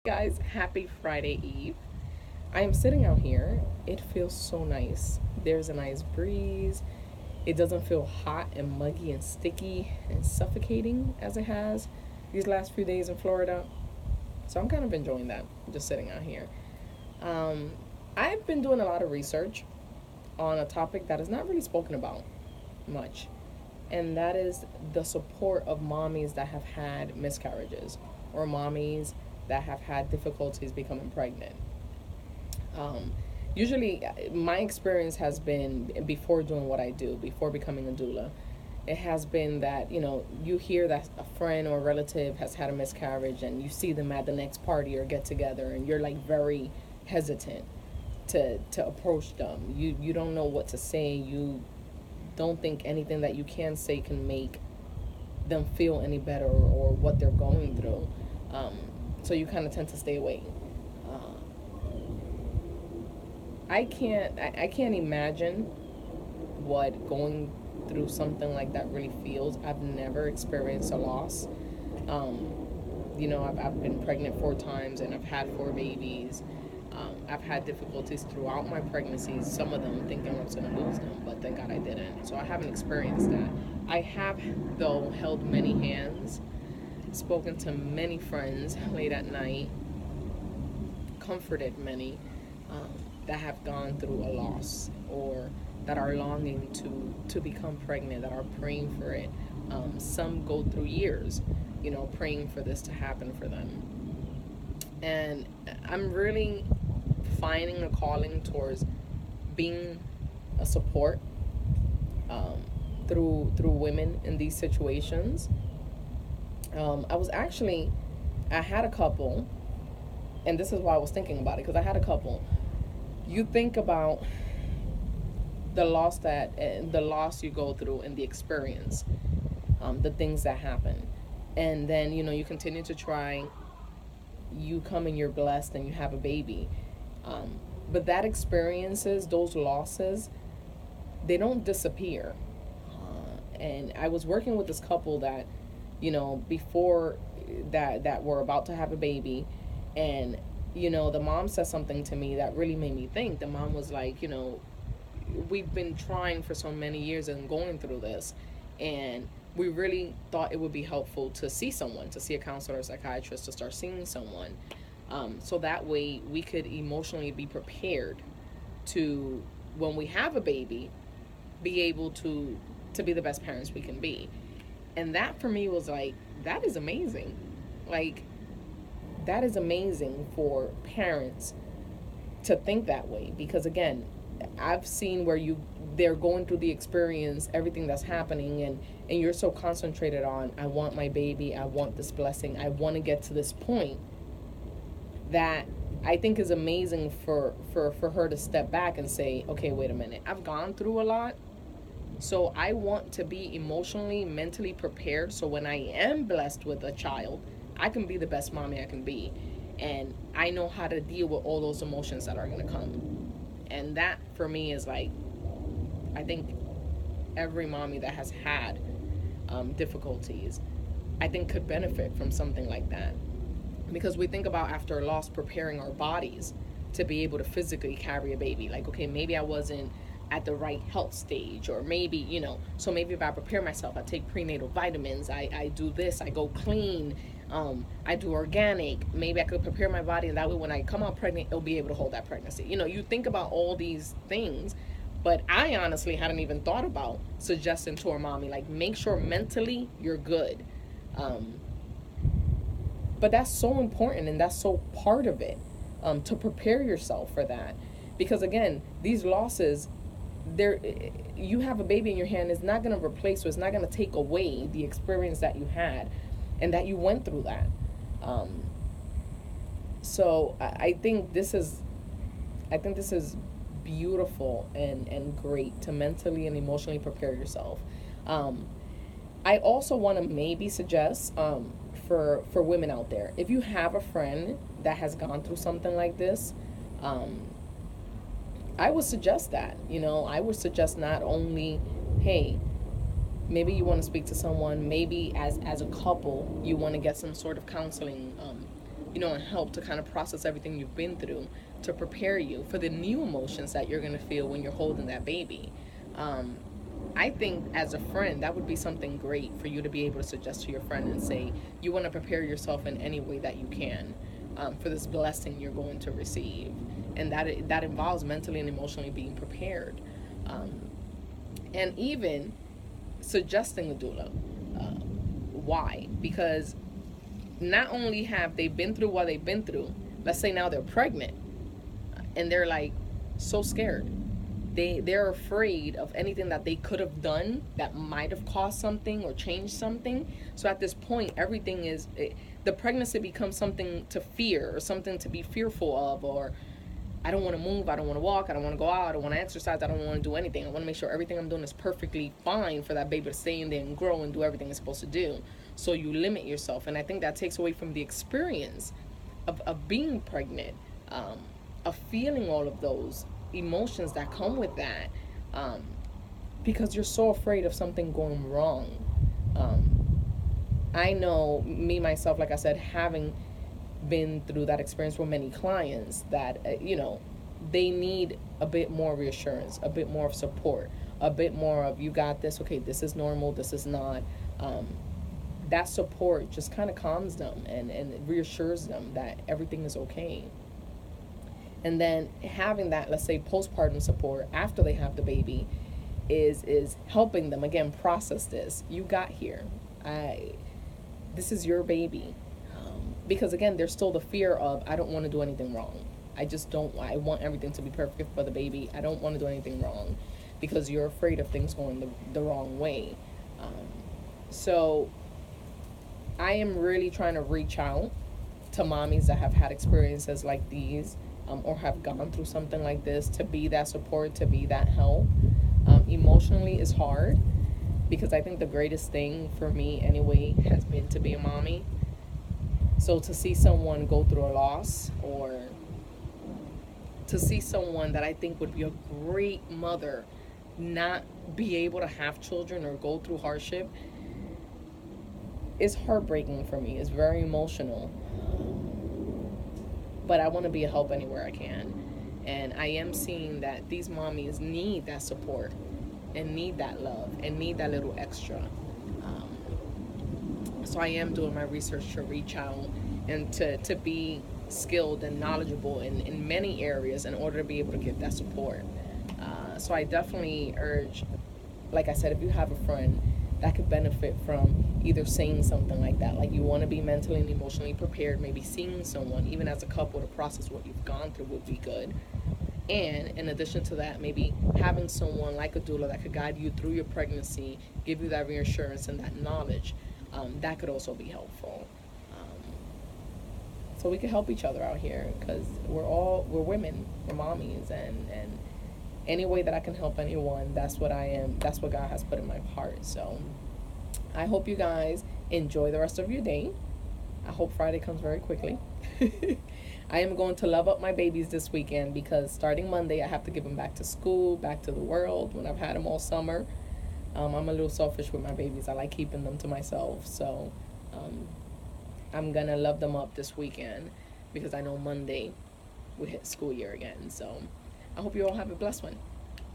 Guys, happy Friday Eve. I am sitting out here. It feels so nice. There's a nice breeze. It doesn't feel hot and muggy and sticky and suffocating as it has these last few days in Florida. So I'm kind of enjoying that, just sitting out here. Um, I've been doing a lot of research on a topic that is not really spoken about much, and that is the support of mommies that have had miscarriages or mommies that have had difficulties becoming pregnant. Um, Usually, my experience has been before doing what I do, before becoming a doula. It has been that you hear that a friend or a relative has had a miscarriage, and you see them at the next party or get together, and you're like very hesitant to approach them. You don't know what to say. You don't think anything that you can say can make them feel any better or what they're going through. Um, so you kind of tend to stay away. Uh, I can't imagine what going through something like that really feels. I've never experienced a loss. Um, I've been pregnant 4 times and I've had 4 babies. I've had difficulties throughout my pregnancies, some of them thinking I was going to lose them, but thank God I didn't. So I haven't experienced that. I have, though, held many hands, spoken to many friends late at night, comforted many um, that have gone through a loss or that are longing to become pregnant, that are praying for it. Some go through years, praying for this to happen for them. And I'm really finding a calling towards being a support through women in these situations. I had a couple, and this is why I was thinking about it because I had a couple. You think about the loss you go through and the experience, the things that happen, and then you continue to try. You come and you're blessed and you have a baby, um, but that experiences, those losses, they don't disappear. And I was working with this couple that, before that were about to have a baby, and the mom said something to me that really made me think. The mom was like, we've been trying for so many years and going through this, and we really thought it would be helpful to see someone, to see a counselor or psychiatrist, to start seeing someone, so that way we could emotionally be prepared to, when we have a baby, be able to be the best parents we can be. And that for me was like, that is amazing. Like, that is amazing for parents to think that way, because again, I've seen where they're going through the experience, everything that's happening, and you're so concentrated on, I want my baby, I want this blessing, I want to get to this point, that I think is amazing for her to step back and say, okay, wait a minute, I've gone through a lot, so I want to be emotionally, mentally prepared, so when I am blessed with a child, I can be the best mommy I can be, and I know how to deal with all those emotions that are going to come. And that for me is like, I think every mommy that has had difficulties, I think could benefit from something like that, because we think about, after a loss, preparing our bodies to be able to physically carry a baby. Like, okay, maybe I wasn't at the right health stage, or maybe, so maybe if I prepare myself, I take prenatal vitamins, I do this, I go clean, I do organic, maybe I could prepare my body, and that way when I come out pregnant, it'll be able to hold that pregnancy. You think about all these things, but I honestly hadn't even thought about suggesting to our mommy, like, make sure mentally you're good. um, but that's so important, and that's so part of it, to prepare yourself for that, because again, these losses, there, you have a baby in your hand, is not going to replace, or it's not going to take away the experience that you had and that you went through that. um, so I think this is beautiful and great to mentally and emotionally prepare yourself. um, I also want to maybe suggest, for women out there, if you have a friend that has gone through something like this, um, I would suggest that. I would suggest not only, hey, maybe you want to speak to someone, maybe as a couple you want to get some sort of counseling and help to kind of process everything you've been through to prepare you for the new emotions that you're going to feel when you're holding that baby. Um, I think as a friend, that would be something great for you to be able to suggest to your friend and say, you want to prepare yourself in any way that you can for this blessing you're going to receive. And that involves mentally and emotionally being prepared. Um, and even suggesting a doula. Why? Because not only have they been through what they've been through, let's say now they're pregnant and they're like so scared. They're afraid of anything that they could have done that might have caused something or changed something. So at this point, everything the pregnancy becomes something to fear or something to be fearful of, or I don't want to move, I don't want to walk, I don't want to go out, I don't want to exercise, I don't want to do anything. I want to make sure everything I'm doing is perfectly fine for that baby to stay in there and grow and do everything it's supposed to do. So you limit yourself, and I think that takes away from the experience of being pregnant, um, of feeling all of those emotions that come with that, um, because you're so afraid of something going wrong. Um, I know me myself, like I said, having been through that experience with many clients that they need a bit more reassurance, a bit more of support, a bit more of you got this, okay, this is normal, this is not. That support just kind of calms them and reassures them that everything is okay. And then having that, let's say, postpartum support after they have the baby is helping them again process this. You got here. This is your baby. Because again, there's still the fear of I don't want to do anything wrong. I just don't. I want everything to be perfect for the baby. I don't want to do anything wrong, because you're afraid of things going the wrong way. Um, so I am really trying to reach out to mommies that have had experiences like these, or have gone through something like this, to be that support, to be that help. Emotionally is hard, because I think the greatest thing for me anyway has been to be a mommy. So to see someone go through a loss, or to see someone that I think would be a great mother not be able to have children or go through hardship, is heartbreaking for me. It's very emotional. But I want to be a help anywhere I can. And I am seeing that these mommies need that support and need that love and need that little extra. So I am doing my research to reach out and to be skilled and knowledgeable in many areas in order to be able to give that support. So I definitely urge, like I said, if you have a friend that could benefit from either saying something like that, like you want to be mentally and emotionally prepared, maybe seeing someone, even as a couple, to process what you've gone through would be good. And in addition to that, maybe having someone like a doula that could guide you through your pregnancy, give you that reassurance and that knowledge, that could also be helpful. So we can help each other out here, because we're women, we're mommies, and any way that I can help anyone, that's what I am. That's what God has put in my heart. So I hope you guys enjoy the rest of your day. I hope Friday comes very quickly. I am going to love up my babies this weekend, because starting Monday I have to give them back to school, back to the world, when I've had them all summer. I'm a little selfish with my babies. I like keeping them to myself. So I'm going to love them up this weekend, because I know Monday we hit school year again. So I hope you all have a blessed one.